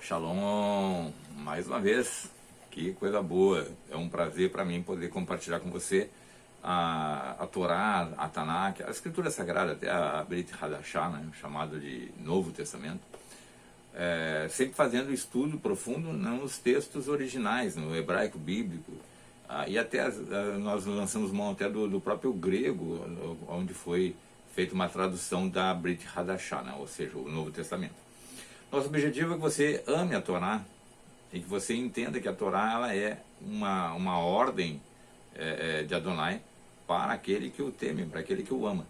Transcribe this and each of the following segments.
Shalom, mais uma vez, que coisa boa, é um prazer para mim poder compartilhar com você a Torá, a Tanakh, a Escritura Sagrada, até a Brit Hadashah, né, chamado de Novo Testamento, sempre fazendo estudo profundo nos textos originais, no hebraico bíblico, e até nós lançamos mão até do próprio grego, onde foi feita uma tradução da Brit Hadashah, né, ou seja, o Novo Testamento. Nosso objetivo é que você ame a Torá e que você entenda que a Torá ela é uma ordem de Adonai para aquele que o teme, para aquele que o ama.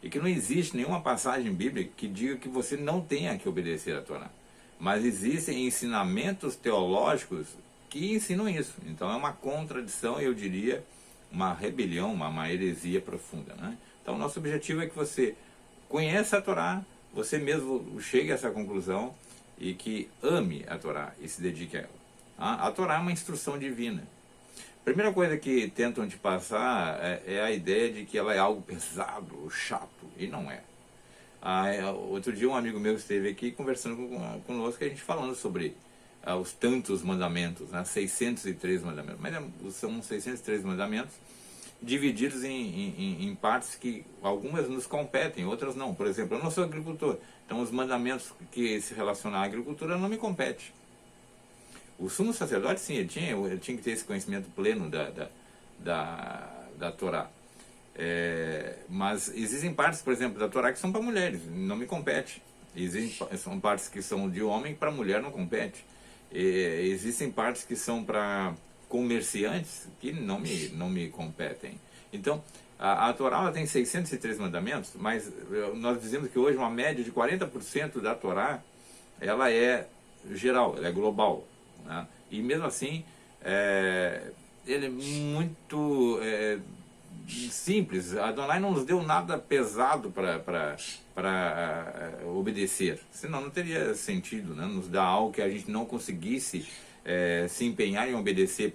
E que não existe nenhuma passagem bíblica que diga que você não tenha que obedecer a Torá. Mas existem ensinamentos teológicos que ensinam isso. Então é uma contradição, eu diria, uma rebelião, uma heresia profunda, né? Então nosso objetivo é que você conheça a Torá, você mesmo chegue a essa conclusão e que ame a Torá e se dedique a ela. A Torá é uma instrução divina. A primeira coisa que tentam te passar é a ideia de que ela é algo pesado, chato, e não é. Outro dia um amigo meu esteve aqui conversando conosco, a gente falando sobre os tantos mandamentos, né? 603 mandamentos, mas são 603 mandamentos divididos em partes que algumas nos competem, outras não. Por exemplo, eu não sou agricultor, então os mandamentos que se relacionam à agricultura não me competem. O sumo sacerdote, sim, ele tinha que ter esse conhecimento pleno da Torá. Mas existem partes, por exemplo, da Torá que são para mulheres, não me compete. São partes que são de homem, para mulher não compete. Existem partes que são para comerciantes que não me competem. Então, a Torá ela tem 603 mandamentos, mas nós dizemos que hoje uma média de 40% da Torá ela é geral, ela é global, né? E mesmo assim, ele é muito simples. A Adonai não nos deu nada pesado para obedecer, senão não teria sentido, né? Nos dá algo que a gente não conseguisse se empenhar em obedecer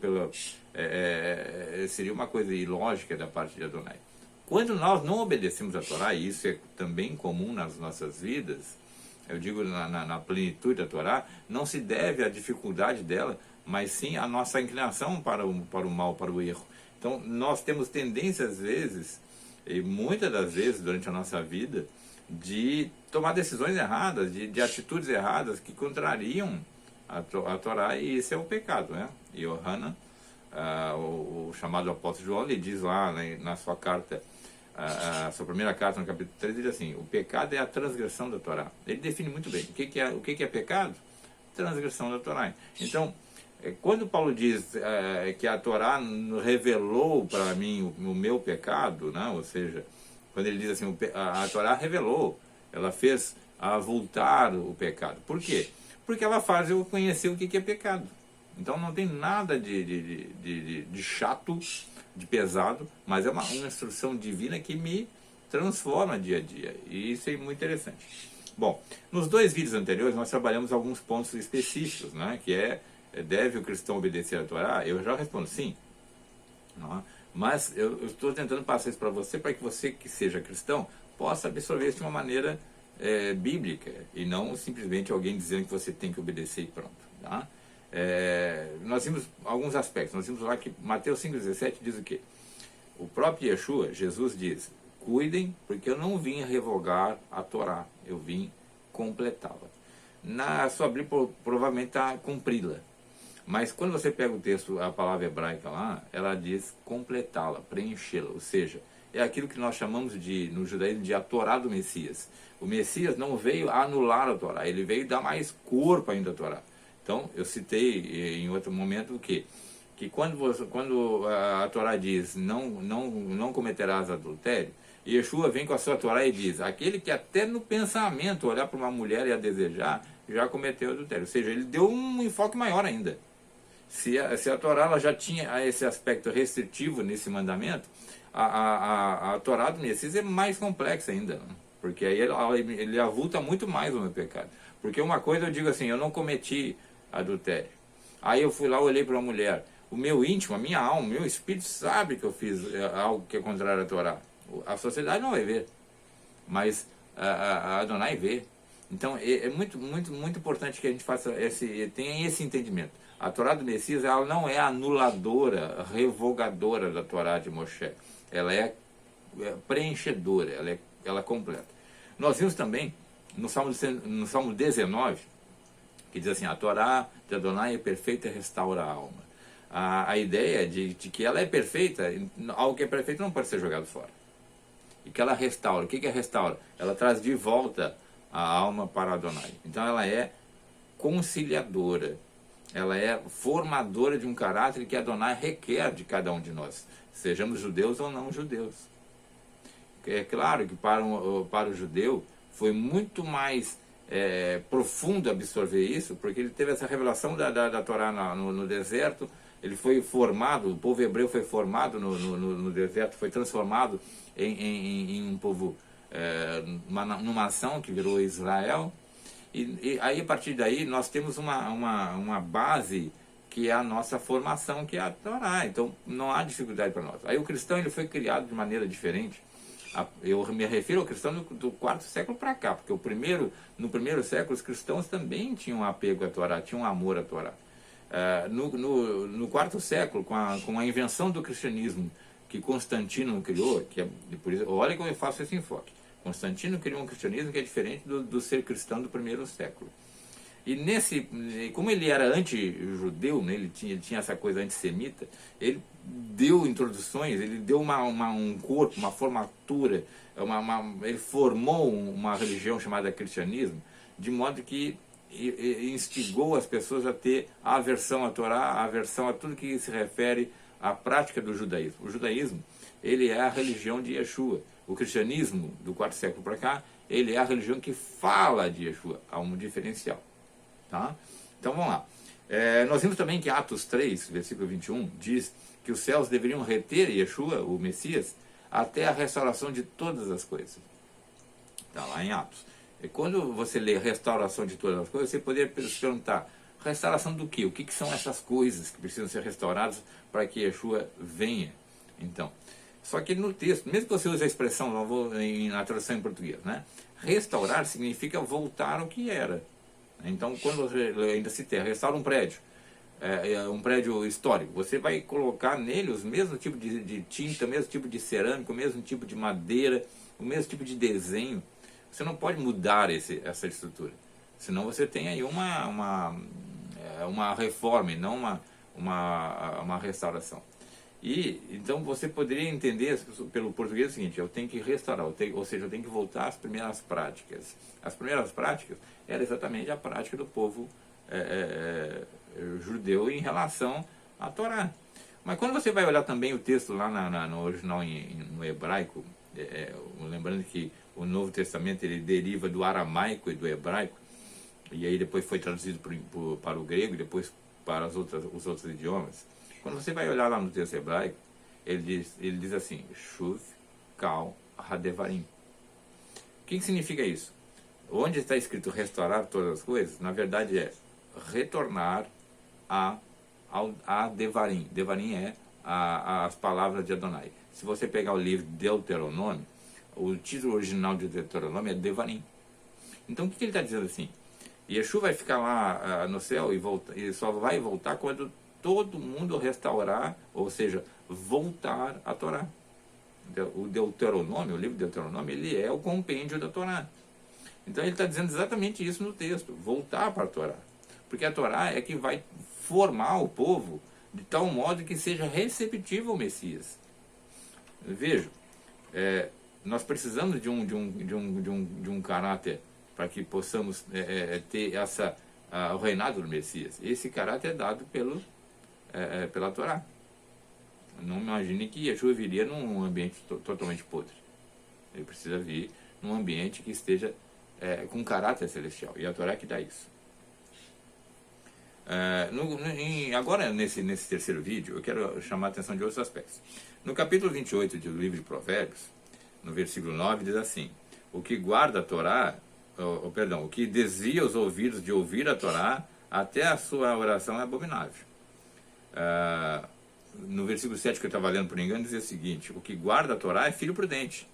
seria uma coisa ilógica da parte de Adonai. Quando nós não obedecemos a Torá, e isso é também comum nas nossas vidas, eu digo na plenitude da Torá, não se deve à dificuldade dela, mas sim à nossa inclinação para o mal, para o erro. Então nós temos tendência às vezes, e muitas das vezes durante a nossa vida, de tomar decisões erradas, de atitudes erradas que contrariam a Torá, e esse é o pecado, né? E Yohanan, o chamado apóstolo João, ele diz lá, né, na sua carta, a sua primeira carta, no capítulo 3, ele diz assim: o pecado é a transgressão da Torá. Ele define muito bem o que é pecado? Transgressão da Torá. Então, quando Paulo diz que a Torá revelou para mim o meu pecado, né? Ou seja, quando ele diz assim, a Torá revelou, ela fez avultar o pecado. Por quê? Porque ela faz eu conhecer o que é pecado. Então não tem nada de chato, de pesado, mas é uma instrução divina que me transforma dia a dia. E isso é muito interessante. Bom, nos 2 vídeos anteriores nós trabalhamos alguns pontos específicos, né? Que deve o cristão obedecer a Torá? Eu já respondo sim. Não é? Mas eu estou tentando passar isso para você, para que você que seja cristão possa absorver isso de uma maneira bíblica, e não simplesmente alguém dizendo que você tem que obedecer e pronto. Tá? Nós vimos alguns aspectos. Nós vimos lá que Mateus 5,17 diz o quê? O próprio Yeshua, Jesus diz: cuidem, porque eu não vim revogar a Torá, eu vim completá-la. Na sua Bíblia provavelmente está cumpri-la. Mas quando você pega o texto, a palavra hebraica lá, ela diz completá-la, preenchê-la, ou seja, é aquilo que nós chamamos no judaísmo de a Torá do Messias. O Messias não veio anular a Torá, ele veio dar mais corpo ainda à Torá. Então, eu citei em outro momento o quê? Que quando a Torá diz não cometerás adultério, Yeshua vem com a sua Torá e diz: aquele que até no pensamento olhar para uma mulher e a desejar, já cometeu adultério. Ou seja, ele deu um enfoque maior ainda. Se a Torá ela já tinha esse aspecto restritivo nesse mandamento, a Torá do Messias é mais complexa ainda, né? Porque aí ele avulta muito mais o meu pecado. Porque uma coisa eu digo assim: eu não cometi adultério. Aí eu fui lá, olhei para uma mulher. O meu íntimo, a minha alma, o meu espírito sabe que eu fiz algo que é contrário à Torá. A sociedade não vai ver, mas a Adonai vê. Então é muito importante que a gente tenha esse entendimento. A Torá do Messias, ela não é anuladora, revogadora da Torá de Moshe. Ela é preenchedora, ela é completa. Nós vimos também no Salmo 19, que diz assim: a Torá de Adonai é perfeita e restaura a alma. A ideia de que ela é perfeita, algo que é perfeito não pode ser jogado fora. E que ela restaura. O que é restaura? Ela traz de volta a alma para Adonai. Então ela é conciliadora. Ela é formadora de um caráter que Adonai requer de cada um de nós, sejamos judeus ou não judeus. É claro que para o judeu foi muito mais profundo absorver isso, porque ele teve essa revelação da Torá no deserto. Ele foi formado, o povo hebreu foi formado no deserto, foi transformado em um povo, numa nação que virou Israel. E aí, a partir daí, nós temos uma base que é a nossa formação, que é a Torá. Então, não há dificuldade para nós. Aí o cristão ele foi criado de maneira diferente. Eu me refiro ao cristão do quarto século para cá, porque no primeiro século os cristãos também tinham apego à Torá, tinham amor à Torá. No quarto século, com a invenção do cristianismo que Constantino criou, por isso, olha como eu faço esse enfoque. Constantino criou um cristianismo que é diferente do ser cristão do primeiro século. E como ele era anti-judeu, né, ele tinha essa coisa antissemita, ele deu introduções, ele deu um corpo, uma formatura, ele formou uma religião chamada cristianismo, de modo que instigou as pessoas a ter a aversão à Torá, a aversão a tudo que se refere à prática do judaísmo. O judaísmo, ele é a religião de Yeshua. O cristianismo, do quarto século para cá, ele é a religião que fala de Yeshua. Há um diferencial. Tá? Então vamos lá. Nós vimos também que Atos 3, versículo 21, diz que os céus deveriam reter Yeshua, o Messias, até a restauração de todas as coisas. Está lá em Atos. E quando você lê restauração de todas as coisas, você poderia se perguntar: restauração do quê? O que são essas coisas que precisam ser restauradas para que Yeshua venha? Então, só que no texto, mesmo que você use a expressão, na tradução em português, né? Restaurar significa voltar ao que era. Então, quando você ainda restaura um prédio histórico, você vai colocar nele os mesmos tipos de tinta, o mesmo tipo de cerâmica, o mesmo tipo de madeira, o mesmo tipo de desenho. Você não pode mudar essa estrutura, senão você tem aí uma reforma e não uma restauração. E então você poderia entender pelo português o seguinte: eu tenho que restaurar, ou seja, eu tenho que voltar às primeiras práticas. As primeiras práticas era exatamente a prática do povo judeu em relação à Torá. Mas quando você vai olhar também o texto lá no original no hebraico, lembrando que o Novo Testamento ele deriva do aramaico e do hebraico, e aí depois foi traduzido para o grego e depois para os outros idiomas. Quando você vai olhar lá no texto hebraico, ele diz assim: Shuv Kal Hadevarim. O que significa isso? Onde está escrito restaurar todas as coisas, na verdade é retornar a Devarim. Devarim é as palavras de Adonai. Se você pegar o livro Deuteronômio, o título original de Deuteronômio é Devarim. Então o que ele está dizendo assim? Yeshua vai ficar lá no céu e só vai voltar quando todo mundo restaurar, ou seja, voltar à Torá. O Deuteronômio, o livro Deuteronômio, ele é o compêndio da Torá. Então ele está dizendo exatamente isso no texto: voltar para a Torá. Porque a Torá é que vai formar o povo de tal modo que seja receptivo ao Messias. Veja, nós precisamos de um caráter para que possamos ter o reinado do Messias. Esse caráter é dado pela Torá. Não imagine que Yeshua viria num ambiente totalmente podre. Ele precisa vir num ambiente que esteja com caráter celestial. E a Torá é que dá isso. Agora, nesse terceiro vídeo, eu quero chamar a atenção de outros aspectos. No capítulo 28 do livro de Provérbios, no versículo 9, diz assim: o que guarda a Torá, o que desvia os ouvidos de ouvir a Torá, até a sua oração é abominável. No versículo 7 que eu estava lendo por engano, diz o seguinte: o que guarda a Torá é filho prudente.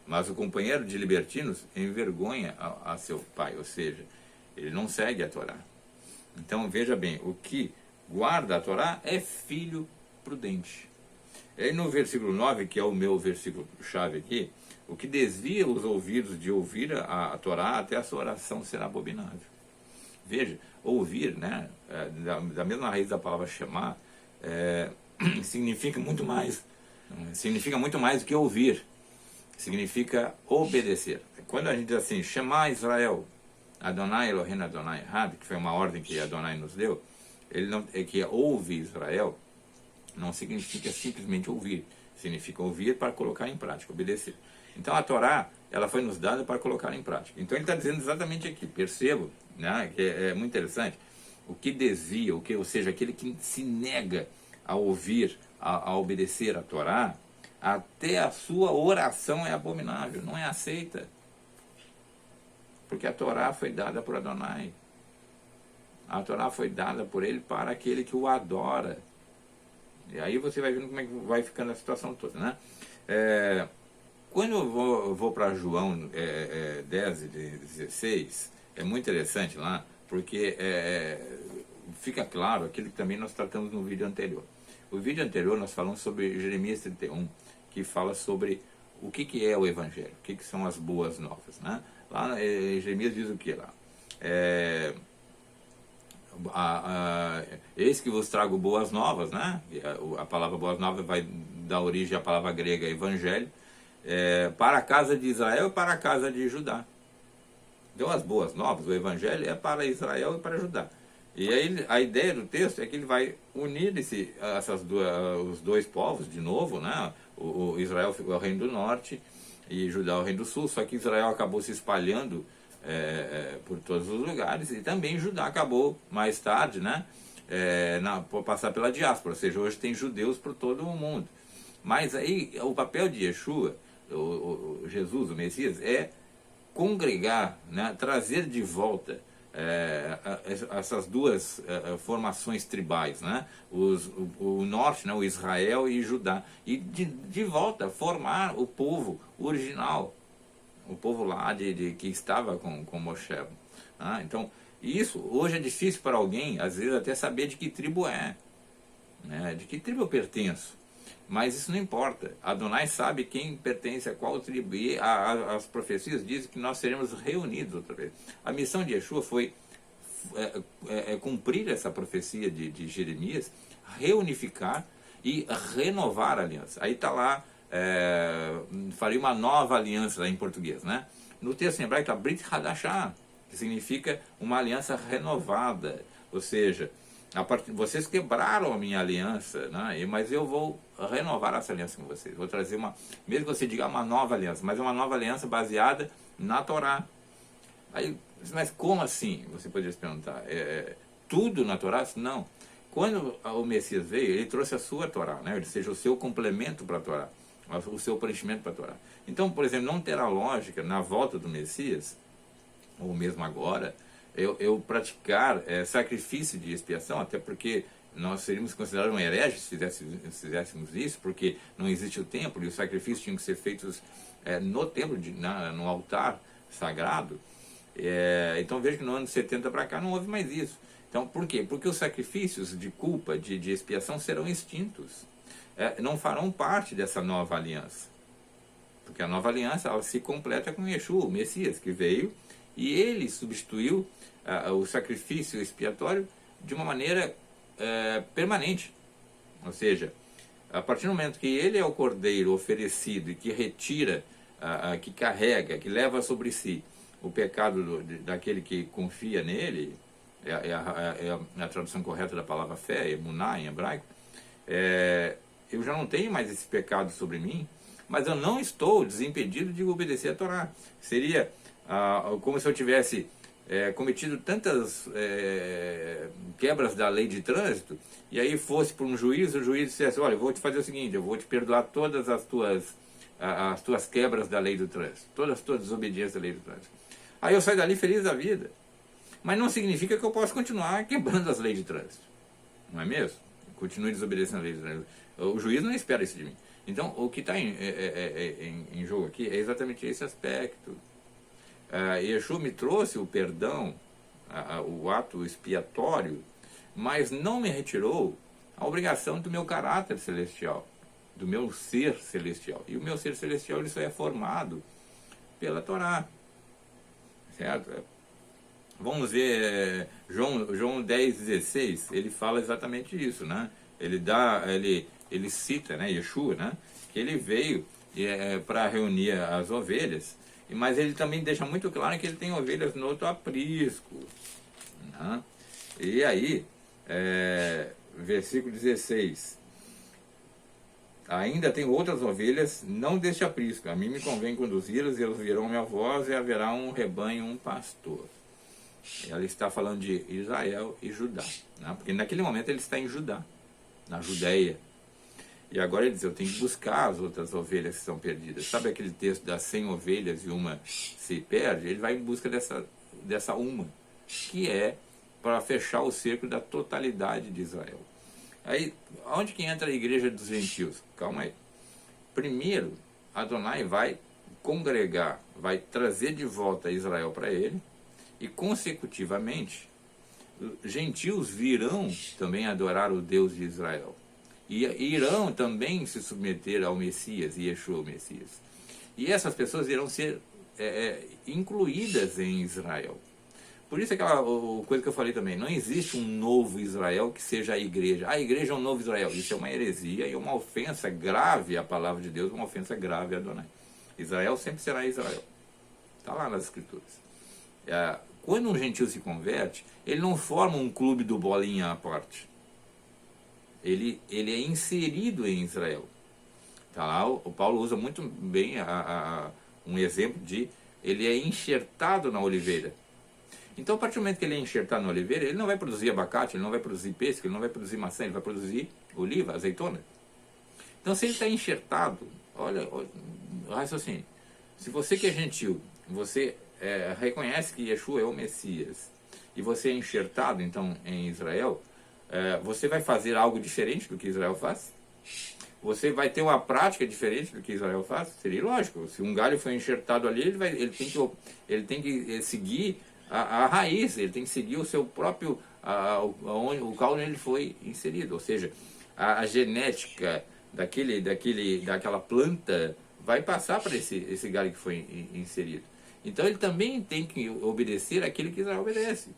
Mas o companheiro de libertinos envergonha a seu pai, ou seja, ele não segue a Torá. Então veja bem, o que guarda a Torá é filho prudente. E no versículo 9, que é o meu versículo chave aqui, o que desvia os ouvidos de ouvir a Torá, até a sua oração será abominável. Veja, ouvir, né, da mesma raiz da palavra chamar, significa muito mais do que ouvir, significa obedecer. Quando a gente diz assim, Shema Israel, Adonai Eloheinu Adonai Echad, que foi uma ordem que Adonai nos deu, ele não, que ouve Israel, não significa simplesmente ouvir, significa ouvir para colocar em prática, obedecer. Então a Torá, ela foi nos dada para colocar em prática. Então ele está dizendo exatamente aqui, percebo, né, que é muito interessante, o que desvia, ou seja, aquele que se nega a ouvir, a obedecer a Torá, até a sua oração é abominável, não é aceita. Porque a Torá foi dada por Adonai. A Torá foi dada por ele para aquele que o adora. E aí você vai vendo como é que vai ficando a situação toda, né? Quando eu vou para João 10 e 16, é muito interessante lá, porque fica claro aquilo que também nós tratamos no vídeo anterior. O vídeo anterior nós falamos sobre Jeremias 31, que fala sobre o que é o Evangelho, o que são as boas novas, né? Lá Jeremias diz o que lá? Eis que vos trago boas novas, né? A palavra boas novas vai dar origem à palavra grega evangelho, para a casa de Israel e para a casa de Judá. Então as boas novas, o evangelho é para Israel e para Judá. E aí a ideia do texto é que ele vai unir os dois povos de novo, né? O Israel ficou o reino do norte e Judá o reino do sul, só que Israel acabou se espalhando por todos os lugares, e também Judá acabou mais tarde, né, por passar pela diáspora, ou seja, hoje tem judeus por todo o mundo. Mas aí o papel de Yeshua, Jesus, o Messias, é congregar, né, trazer de volta essas duas formações tribais, né, o norte, né, o Israel e Judá, e de volta formar o povo original, o povo lá que estava com Moshe. Então, isso hoje é difícil para alguém, às vezes, até saber de que tribo né, de que tribo eu pertenço. Mas isso não importa. Adonai sabe quem pertence a qual tribo. E as profecias dizem que nós seremos reunidos outra vez. A missão de Yeshua foi cumprir essa profecia de Jeremias, reunificar e renovar a aliança. Aí está lá, faria uma nova aliança lá em português, né? No texto em hebraico está Brit Hadashah, que significa uma aliança renovada, ou seja, vocês quebraram a minha aliança, né? Mas eu vou renovar essa aliança com vocês, vou trazer mesmo que você diga uma nova aliança, mas é uma nova aliança baseada na Torá. Aí, mas como assim? Você poderia se perguntar, tudo na Torá? Não. Quando o Messias veio, ele trouxe a sua Torá, né? Ou seja, o seu complemento para a Torá, o seu preenchimento para a Torá. Então, por exemplo, não terá lógica na volta do Messias, ou mesmo agora, eu praticar sacrifício de expiação, até porque nós seríamos considerados um herege se fizéssemos isso, porque não existe o templo e os sacrifícios tinham que ser feitos no templo, no altar sagrado. Então veja que no ano 70 para cá não houve mais isso. Então por quê? Porque os sacrifícios de culpa, de expiação serão extintos. Não farão parte dessa nova aliança. Porque a nova aliança ela se completa com Yeshua, o Messias, que veio e ele substituiu o sacrifício expiatório de uma maneira permanente. Ou seja, a partir do momento que ele é o cordeiro oferecido e que retira, que carrega, que leva sobre si o pecado daquele que confia nele, é a tradução correta da palavra fé, emuná em hebraico, eu já não tenho mais esse pecado sobre mim, mas eu não estou desimpedido de obedecer a Torá. Seria como se eu tivesse cometido tantas quebras da lei de trânsito, e aí fosse por um juiz, o juiz dissesse, olha, eu vou te fazer o seguinte, eu vou te perdoar todas as tuas quebras da lei do trânsito, todas as tuas desobediências da lei do trânsito. Aí eu saio dali feliz da vida. Mas não significa que eu possa continuar quebrando as leis de trânsito. Não é mesmo? Continue desobedecendo a lei de trânsito. O juiz não espera isso de mim. Então, o que está em jogo aqui é exatamente esse aspecto. Yeshua me trouxe o perdão, o ato expiatório, mas não me retirou a obrigação do meu caráter celestial, do meu ser celestial. E o meu ser celestial ele só é formado pela Torá. Certo? Vamos ver João 10,16, ele fala exatamente isso, né? Ele cita, né, Yeshua, né, que ele veio para reunir as ovelhas, mas ele também deixa muito claro que ele tem ovelhas no outro aprisco, né? E aí, versículo 16, ainda tem outras ovelhas, não deste aprisco, a mim me convém conduzi-las, e elas ouvirão minha voz, e haverá um rebanho, um pastor. Ela está falando de Israel e Judá, né? Porque naquele momento ele está em Judá, na Judéia. E agora ele diz, eu tenho que buscar as outras ovelhas que são perdidas. Sabe aquele texto das 100 ovelhas e uma se perde? Ele vai em busca dessa uma, que é para fechar o cerco da totalidade de Israel. Aí, onde que entra a igreja dos gentios? Calma aí. Primeiro, Adonai vai congregar, vai trazer de volta Israel para ele, e consecutivamente, gentios virão também adorar o Deus de Israel. E irão também se submeter ao Messias, Yeshua o Messias. E essas pessoas irão ser incluídas em Israel. Por isso aquela coisa que eu falei também, não existe um novo Israel que seja a igreja. A igreja é um novo Israel. Isso é uma heresia e uma ofensa grave à palavra de Deus, uma ofensa grave a Adonai. Israel sempre será Israel. Está lá nas Escrituras. Quando um gentil se converte, ele não forma um clube do bolinha à parte. Ele é inserido em Israel. Tá lá, o Paulo usa muito bem um exemplo de ele é enxertado na oliveira. Então, a partir do momento que ele é enxertado na oliveira, ele não vai produzir abacate, ele não vai produzir pêssego, ele não vai produzir maçã, ele vai produzir oliva, azeitona. Então, se ele está enxertado, olha o raciocínio. Se você que é gentil, você reconhece que Yeshua é o Messias, e você é enxertado, então, em Israel, você vai fazer algo diferente do que Israel faz? Você vai ter uma prática diferente do que Israel faz? Seria lógico. Se um galho foi enxertado ali, ele tem que seguir a raiz, ele tem que seguir o seu próprio, o local onde ele foi inserido. Ou seja, a genética daquela planta vai passar para esse galho que foi inserido. Então ele também tem que obedecer aquilo que Israel obedece.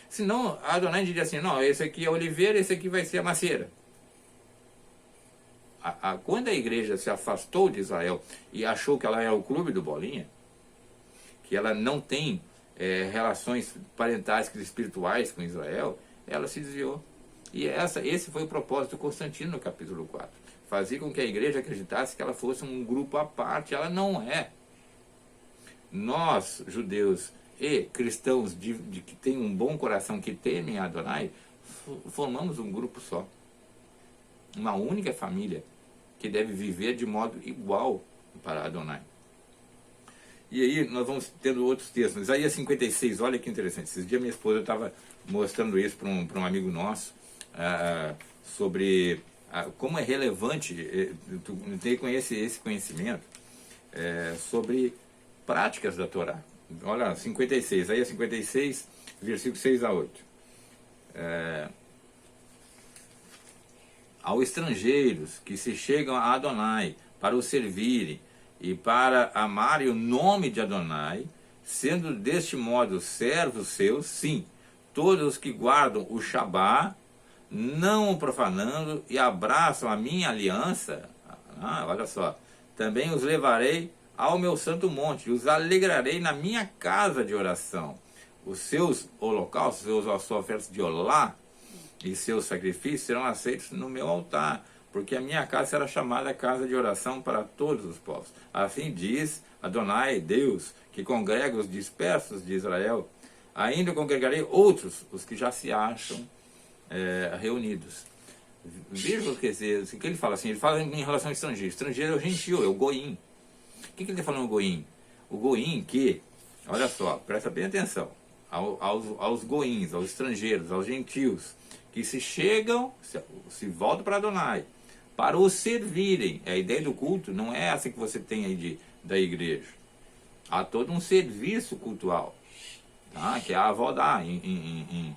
Senão, Adonai diria assim, não, esse aqui é a oliveira, esse aqui vai ser a macieira. Quando a igreja se afastou de Israel e achou que ela era o clube do bolinha, que ela não tem relações parentais espirituais com Israel, ela se desviou. E esse foi o propósito de Constantino no capítulo 4. Fazer com que a igreja acreditasse que ela fosse um grupo à parte. Ela não é. Nós, judeus e cristãos que têm um bom coração, que temem a Adonai, formamos um grupo só. Uma única família que deve viver de modo igual para Adonai. E aí nós vamos tendo outros textos. Isaías 56, olha que interessante. Esses dias minha esposa estava mostrando isso para um amigo nosso, sobre como é relevante ter esse conhecimento sobre práticas da Torá. Olha, 56, Isaías 56, versículo 6 a 8. Aos estrangeiros que se chegam a Adonai para o servirem e para amarem o nome de Adonai, sendo deste modo servos seus, sim, todos os que guardam o Shabá, não o profanando e abraçam a minha aliança, olha só, também os levarei ao meu santo monte, os alegrarei na minha casa de oração. Os seus holocaustos, as suas ofertas de olá e seus sacrifícios serão aceitos no meu altar, porque a minha casa será chamada casa de oração para todos os povos. Assim diz Adonai, Deus, que congrega os dispersos de Israel. Ainda congregarei outros, os que já se acham reunidos. Veja o que ele fala assim, ele fala em relação ao estrangeiro. Estrangeiro é o gentil, é o goim. O que ele está falando, o goim? O goim que, olha só, presta bem atenção, aos goins, aos estrangeiros, aos gentios, que se chegam, se voltam para Adonai, para o servirem. A ideia do culto não é essa que você tem aí da igreja. Há todo um serviço cultual, tá? Que é a avodá em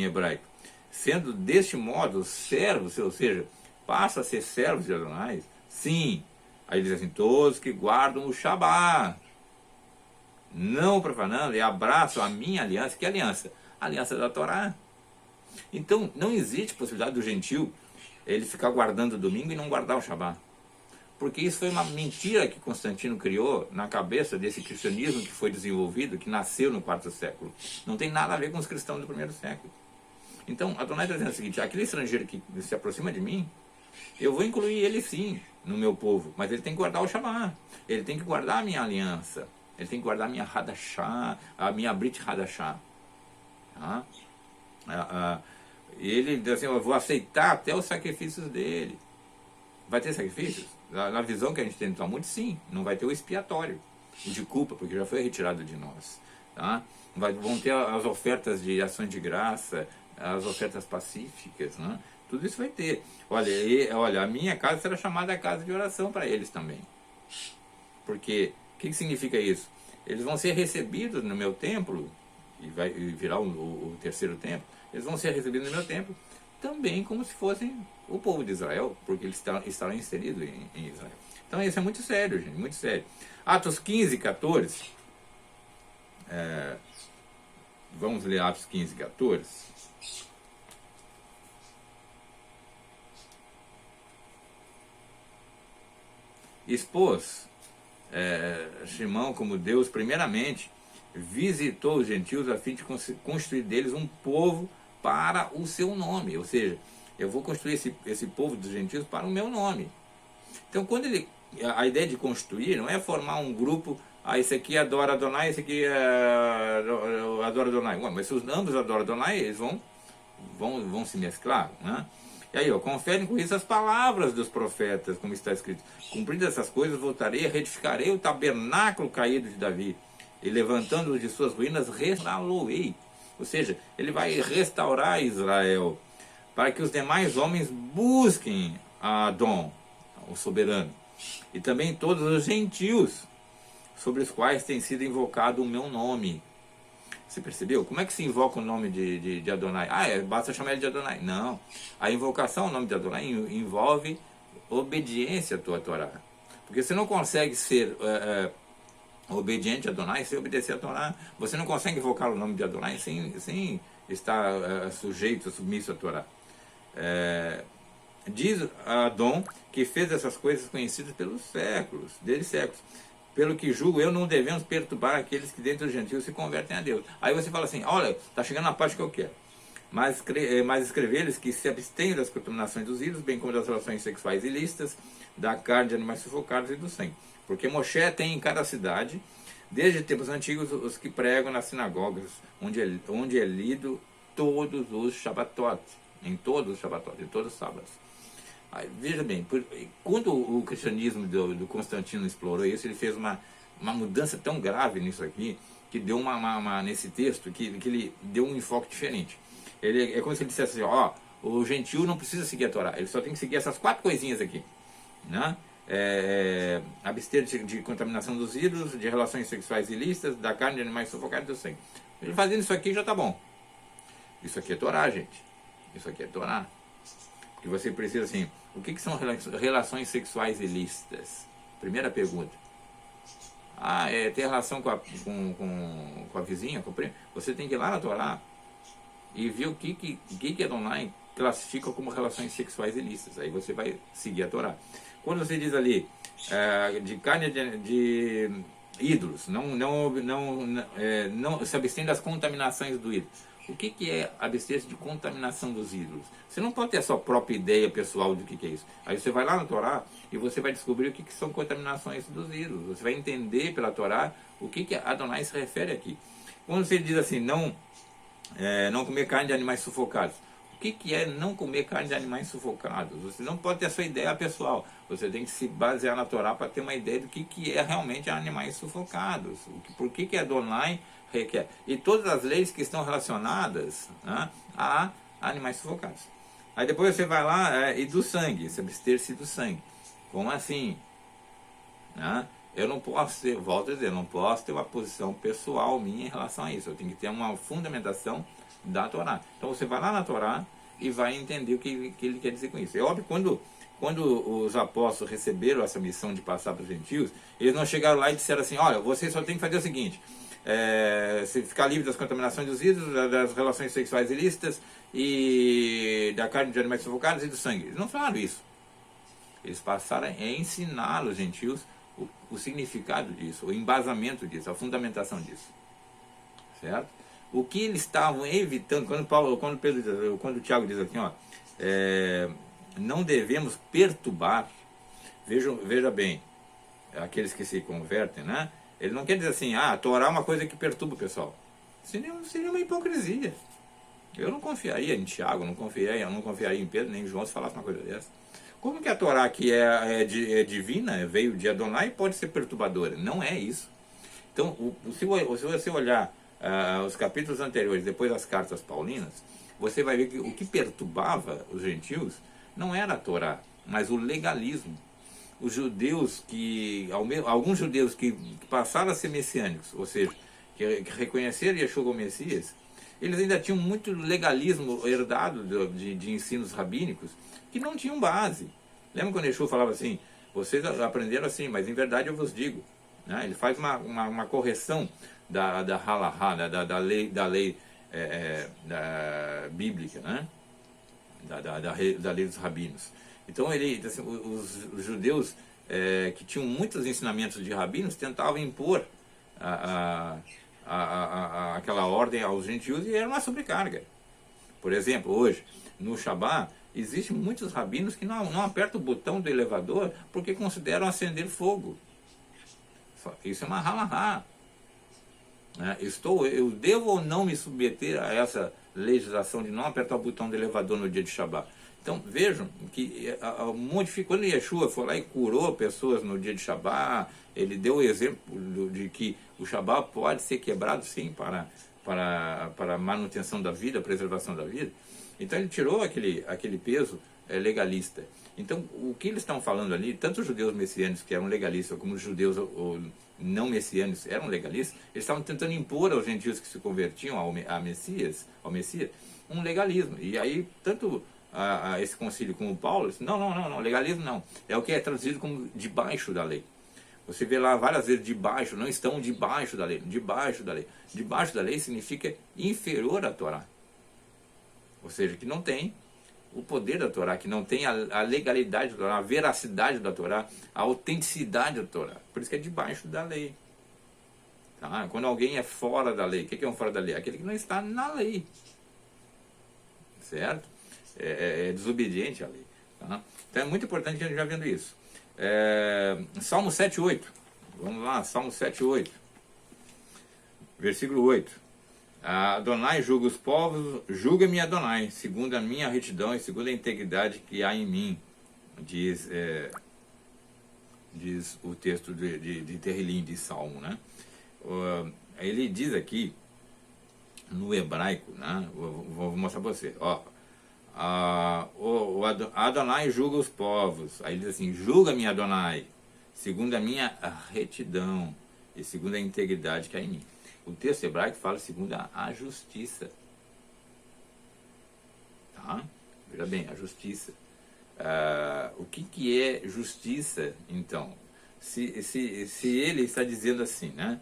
hebraico. Sendo deste modo servos, ou seja, passa a ser servos de Adonai, sim. Aí ele diz assim, todos que guardam o Shabá, não profanando, e abraçam a minha aliança. Que aliança? A aliança da Torá. Então, não existe possibilidade do gentil ele ficar guardando o domingo e não guardar o Shabá. Porque isso foi uma mentira que Constantino criou na cabeça desse cristianismo que foi desenvolvido, que nasceu no quarto século. Não tem nada a ver com os cristãos do primeiro século. Então, Adonai está dizendo o seguinte, aquele estrangeiro que se aproxima de mim, eu vou incluir ele sim no meu povo, mas ele tem que guardar o Shabá, ele tem que guardar a minha aliança, ele tem que guardar a minha Hadashah, a minha Brit Hadashah. Tá? Ele diz assim, eu vou aceitar até os sacrifícios dele. Vai ter sacrifícios? Na visão que a gente tem no Talmud, sim, não vai ter o expiatório, o de culpa, porque já foi retirado de nós. Tá? Vão ter as ofertas de ações de graça, as ofertas pacíficas, né? Tudo isso vai ter. Olha, a minha casa será chamada casa de oração para eles também. Porque, o que significa isso? Eles vão ser recebidos no meu templo, e vai virar o terceiro templo, eles vão ser recebidos no meu templo, também como se fossem o povo de Israel, porque eles estarão inseridos em Israel. Então isso é muito sério, gente, muito sério. Atos 15, 14. Vamos ler Atos 15, 14. Expôs Shimão como Deus, primeiramente, visitou os gentios a fim de construir deles um povo para o seu nome. Ou seja, eu vou construir esse povo dos gentios para o meu nome. Então, a ideia de construir não é formar um grupo, esse aqui adora Adonai, esse aqui adora Adonai. Ué, mas se os ambos adoram Adonai, eles vão se mesclar, né? E aí, conferem com isso as palavras dos profetas, como está escrito. Cumpridas essas coisas, voltarei, reedificarei o tabernáculo caído de Davi, e levantando-o de suas ruínas, restaurá-lo-ei. Ou seja, ele vai restaurar Israel, para que os demais homens busquem a Adon, o soberano, e também todos os gentios, sobre os quais tem sido invocado o meu nome. Você percebeu? Como é que se invoca o nome de Adonai? Basta chamar ele de Adonai. Não. A invocação ao nome de Adonai envolve obediência à tua Torá. Porque você não consegue ser obediente a Adonai sem obedecer a Torá. Você não consegue invocar o nome de Adonai sem estar sujeito, submisso à Torá. Diz Adon que fez essas coisas conhecidas pelos séculos, desde séculos. Pelo que julgo, eu não devemos perturbar aqueles que dentro dos gentios se convertem a Deus. Aí você fala assim, olha, está chegando na parte que eu quero. Mas escrever-lhes que se abstêm das contaminações dos ídolos, bem como das relações sexuais ilícitas, da carne de animais sufocados e do sangue. Porque Moshe tem em cada cidade, desde tempos antigos, os que pregam nas sinagogas, onde é lido todos os Shabbatot, em todos os sábados. Aí, veja bem, quando o cristianismo do Constantino explorou isso, ele fez uma mudança tão grave nisso aqui, que deu nesse texto, que ele deu um enfoque diferente. É como se ele dissesse assim, o gentil não precisa seguir a Torá, ele só tem que seguir essas 4 coisinhas aqui, né? Abster de contaminação dos ídolos, de relações sexuais ilícitas, da carne de animais sufocados e do sangue. Ele fazendo isso aqui já está bom. Isso aqui é Torá, gente. Isso aqui é Torá. Porque você precisa assim, o que são relações sexuais ilícitas? Primeira pergunta. Ter relação com a vizinha, com o primo? Você tem que ir lá na Torá e ver o que Adonai classifica como relações sexuais ilícitas. Aí você vai seguir a Torá. Quando você diz ali de carne de ídolos, não se abstém das contaminações do ídolo. O que é abster-se de contaminação dos ídolos? Você não pode ter a sua própria ideia pessoal do que é isso. Aí você vai lá na Torá e você vai descobrir o que são contaminações dos ídolos. Você vai entender pela Torá o que Adonai se refere aqui. Quando você diz assim, não comer carne de animais sufocados. O que é não comer carne de animais sufocados? Você não pode ter a sua ideia pessoal. Você tem que se basear na Torá para ter uma ideia do que é realmente animais sufocados. Por que Adonai requer. E todas as leis que estão relacionadas, né, a animais sufocados. Aí depois você vai lá, e do sangue, se abster-se do sangue. Como assim? Né? Eu não posso ter, volto a dizer, eu não posso ter uma posição pessoal minha em relação a isso. Eu tenho que ter uma fundamentação da Torá. Então você vai lá na Torá e vai entender o que ele quer dizer com isso. É óbvio, quando os apóstolos receberam essa missão de passar para os gentios, eles não chegaram lá e disseram assim, olha, você só tem que fazer o seguinte, se ficar livre das contaminações dos ídolos, das relações sexuais ilícitas e da carne de animais sufocados e do sangue. Eles não falaram isso. Eles passaram a ensinar os gentios o significado disso, o embasamento disso, a fundamentação disso. Certo? O que eles estavam evitando, quando o Tiago diz assim, ó, não devemos perturbar, veja bem, aqueles que se convertem, né? Ele não quer dizer assim, a Torá é uma coisa que perturba o pessoal. Seria uma hipocrisia. Eu não confiaria em Tiago, eu não confiaria em Pedro, nem em João se falasse uma coisa dessa. Como que a Torá, que é divina, veio de Adonai, pode ser perturbadora? Não é isso. Então, se você olhar os capítulos anteriores, depois das cartas paulinas, você vai ver que o que perturbava os gentios não era a Torá, mas o legalismo. Os judeus alguns judeus que passaram a ser messiânicos, ou seja, que reconheceram Yeshua como Messias, eles ainda tinham muito legalismo herdado de ensinos rabínicos que não tinham base. Lembra quando Yeshua falava assim, vocês aprenderam assim, mas em verdade eu vos digo. Né? Ele faz uma correção da halahá, da lei bíblica, né? da lei dos rabinos. Então assim, os judeus que tinham muitos ensinamentos de rabinos tentavam impor aquela ordem aos gentios e era uma sobrecarga. Por exemplo, hoje, no Shabá, existem muitos rabinos que não apertam o botão do elevador porque consideram acender fogo. Isso é uma halahá. Eu devo ou não me submeter a essa legislação de não apertar o botão do elevador no dia de Shabá? Então vejam que quando Yeshua foi lá e curou pessoas no dia de Shabá, ele deu o exemplo de que o Shabá pode ser quebrado sim para a manutenção da vida, a preservação da vida. Então ele tirou aquele peso legalista. Então o que eles estão falando ali, tanto os judeus messiânicos que eram legalistas, como os judeus não messiânicos eram legalistas, eles estavam tentando impor aos gentios que se convertiam ao Messias, um legalismo. E aí tanto esse concílio como Paulo disse, não, legalismo não. É o que é traduzido como debaixo da lei. Você vê lá várias vezes debaixo, não estão debaixo da lei, debaixo da lei. Debaixo da lei significa inferior à Torá. Ou seja, que não tem o poder da Torá, que não tem a legalidade da Torá, a veracidade da Torá, a autenticidade da Torá. Por isso que é debaixo da lei. Tá? Quando alguém é fora da lei, o que é um fora da lei? Aquele que não está na lei. Certo? É desobediente à lei. Tá? Então é muito importante que a gente já vendo isso. Salmo 7,8. Vamos lá, Salmo 7,8. Versículo 8. Adonai julga os povos, julga-me Adonai, segundo a minha retidão e segundo a integridade que há em mim, diz o texto de Terrilim, de Salmo, né? Ele diz aqui, no hebraico, né? Vou mostrar para você, o Adonai julga os povos, aí ele diz assim, julga-me Adonai, segundo a minha retidão e segundo a integridade que há em mim. O texto hebraico fala segundo a justiça. Tá? Veja bem, a justiça. O que é justiça, então? Se ele está dizendo assim, né?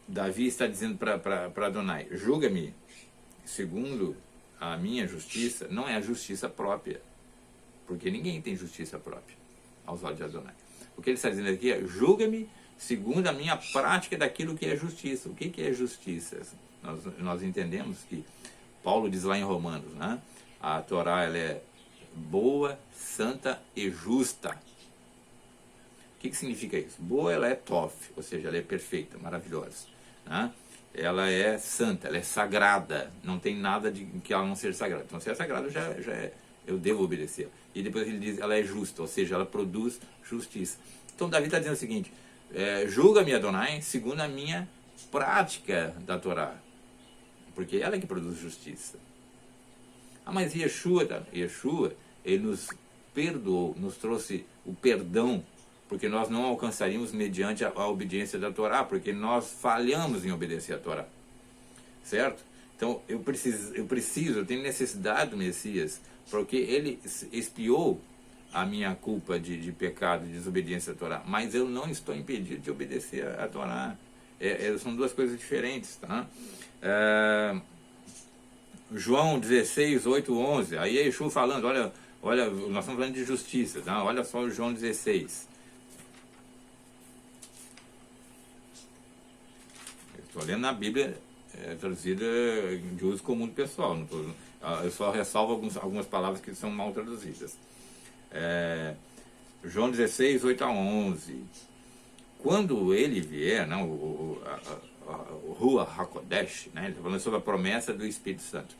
Davi está dizendo para Adonai, julga-me segundo a minha justiça, não é a justiça própria, porque ninguém tem justiça própria aos olhos de Adonai. O que ele está dizendo aqui é, julga-me segundo a minha prática daquilo que é justiça. O que é justiça? Nós entendemos que Paulo diz lá em Romanos, né? A Torá ela é boa, santa e justa. O que significa isso? Boa, ela é tof, ou seja, ela é perfeita, maravilhosa. Né? Ela é santa, ela é sagrada, não tem nada de que ela não seja sagrada. Então, se é sagrada, eu devo obedecer. E depois ele diz, ela é justa, ou seja, ela produz justiça. Então, Davi está dizendo o seguinte, julga-me, Adonai, segundo a minha prática da Torá, porque ela é que produz justiça. Ah, mas Yeshua, ele nos perdoou, nos trouxe o perdão, porque nós não alcançaríamos mediante a obediência da Torá, porque nós falhamos em obedecer a Torá. Certo? Então eu tenho necessidade do Messias, porque ele expiou a minha culpa de pecado, de desobediência à Torá, mas eu não estou impedido de obedecer a Torá. São duas coisas diferentes, tá? João 16, 8, 11, aí é Yeshua falando, olha, nós estamos falando de justiça, tá? Olha só o João 16. Estou lendo na Bíblia, traduzida de uso comum do pessoal, eu só ressalvo algumas palavras que são mal traduzidas. João 16, 8 a 11. Quando ele vier, não, o Rua HaKodesh, né, ele está falando sobre a promessa do Espírito Santo.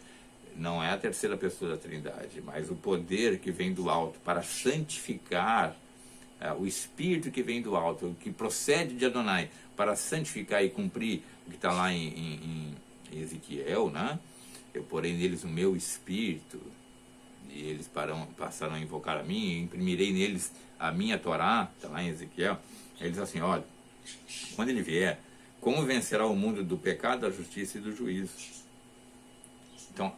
Não é a terceira pessoa da Trindade, mas o poder que vem do alto para santificar, o Espírito que vem do alto, que procede de Adonai, para santificar e cumprir o que está lá em Ezequiel, né? Eu porei neles o meu Espírito, e eles passaram a invocar a mim, e imprimirei neles a minha Torá, está lá em Ezequiel. Ele diz assim, olha, quando ele vier, como vencerá o mundo do pecado, da justiça e do juízo? Então,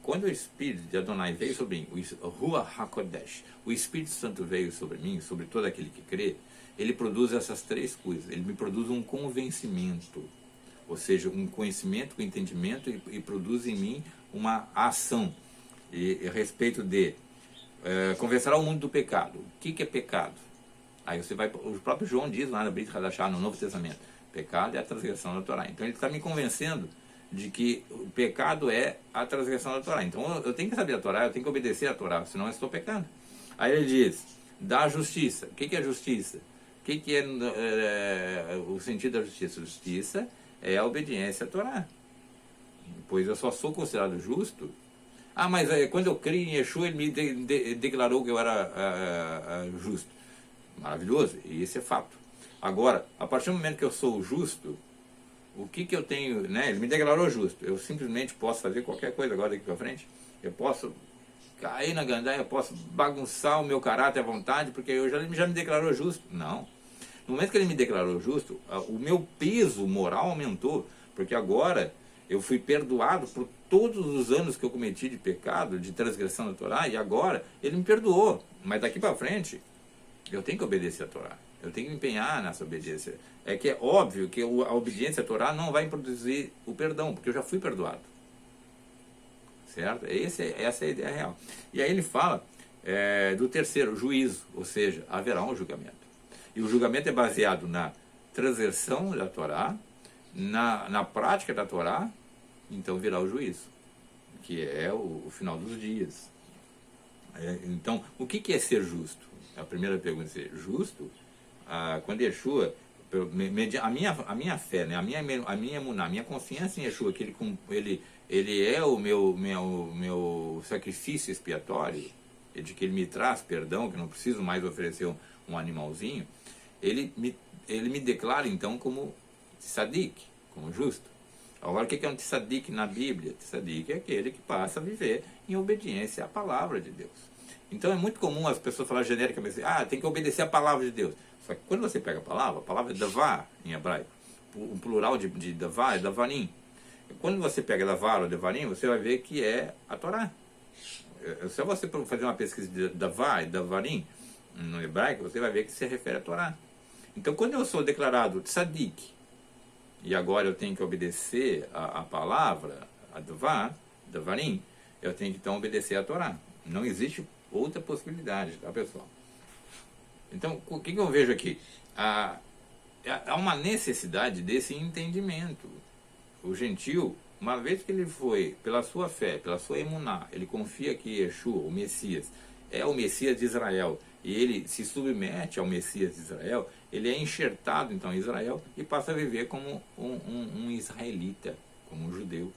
quando o Espírito de Adonai veio sobre mim, o Rua HaKodesh, o Espírito Santo veio sobre mim, sobre todo aquele que crê, ele produz essas três coisas. Ele me produz um convencimento, ou seja, um conhecimento, um entendimento, e produz em mim uma ação a respeito de convencerá o mundo do pecado. O que é pecado? Aí o próprio João diz lá na Brit Hadashah, no Novo Testamento, pecado é a transgressão da Torá. Então ele está me convencendo de que o pecado é a transgressão da Torá. Então eu tenho que saber a Torá, eu tenho que obedecer a Torá, senão eu estou pecando. Aí ele diz, da justiça. O que é justiça? O que é o sentido da justiça? Justiça é a obediência à Torá. Pois eu só sou considerado justo. Ah, mas quando eu criei em Yeshua, ele me declarou que eu era justo. Maravilhoso, e esse é fato. Agora, a partir do momento que eu sou justo, o que eu tenho, né? Ele me declarou justo. Eu simplesmente posso fazer qualquer coisa agora daqui para frente. Eu posso cair na gandaia, eu posso bagunçar o meu caráter à vontade, porque ele já me declarou justo. Não. No momento que ele me declarou justo, o meu peso moral aumentou, porque agora eu fui perdoado por todos os anos que eu cometi de pecado, de transgressão da Torá, e agora ele me perdoou. Mas daqui para frente, eu tenho que obedecer a Torá. Eu tenio que me empenhar nessa obediência. É que é óbvio que a obediência à Torá não vai produzir o perdão, porque eu já fui perdoado. Certo? Essa é a ideia real. E aí ele fala do terceiro, juízo, ou seja, haverá um julgamento. E o julgamento é baseado na transgressão da Torá, na prática da Torá, então virá o juízo, que é o final dos dias. Então, o que é ser justo? A primeira pergunta é: justo? Quando Yeshua, a minha fé, né, a minha emuná, a minha confiança em Yeshua, que ele é o meu sacrifício expiatório, de que ele me traz perdão, que eu não preciso mais oferecer um animalzinho, ele me declara então como tzadik, como justo. Agora, o que é um tzadik na Bíblia? Tzadik é aquele que passa a viver em obediência à palavra de Deus. Então é muito comum as pessoas falarem genericamente, tem que obedecer a palavra de Deus. Só que quando você pega a palavra é davar em hebraico. O plural de davar é davarim. Quando você pega davar ou davarim, você vai ver que é a Torá. Se você fazer uma pesquisa de davar e davarim no hebraico, você vai ver que se refere à Torá. Então quando eu sou declarado tzadik, e agora eu tenho que obedecer a palavra, a davar, davarim, eu tenho que então obedecer a Torá. Não existe outra possibilidade, tá, pessoal? Então, o que eu vejo aqui? Há uma necessidade desse entendimento. O gentil, uma vez que ele foi, pela sua fé, pela sua emuná, ele confia que Yeshua, o Messias, é o Messias de Israel, e ele se submete ao Messias de Israel, ele é enxertado então em Israel e passa a viver como um israelita, como um judeu.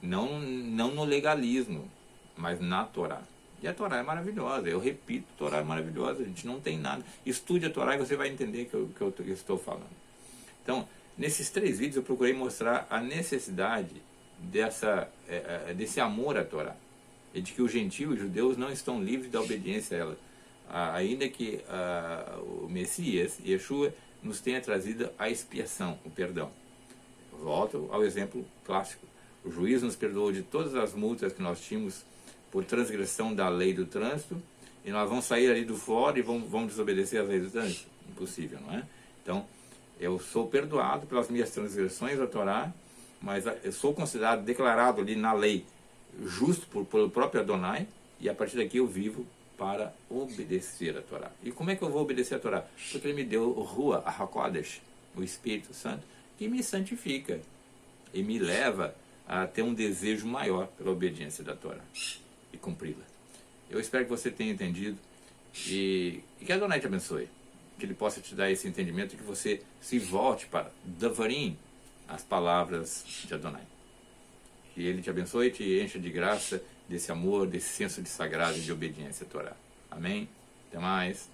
Não no legalismo, mas na Torá. E a Torá é maravilhosa, eu repito, a Torá é maravilhosa, a gente não tem nada. Estude a Torá e você vai entender que eu estou falando. Então, nesses 3 vídeos eu procurei mostrar a necessidade desse amor à Torá, e de que os gentios, os judeus, não estão livres da obediência a ela, ainda que o Messias, Yeshua, nos tenha trazido a expiação, o perdão. Volto ao exemplo clássico. O juiz nos perdoou de todas as multas que nós tínhamos por transgressão da lei do trânsito, e nós vamos sair ali do fora e vamos desobedecer às leis do trânsito? Impossível, não é? Então, eu sou perdoado pelas minhas transgressões à Torá, mas eu sou considerado, declarado ali na lei, justo pelo próprio Adonai, e a partir daqui eu vivo para obedecer a Torá. E como é que eu vou obedecer a Torá? Porque ele me deu o Ruach HaKodesh, o Espírito Santo, que me santifica e me leva a ter um desejo maior pela obediência da Torá e cumpri-la. Eu espero que você tenha entendido e que Adonai te abençoe, que ele possa te dar esse entendimento e que você se volte para Davarim, as palavras de Adonai. Que ele te abençoe e te encha de graça, desse amor, desse senso de sagrado e de obediência à Torá. Amém? Até mais.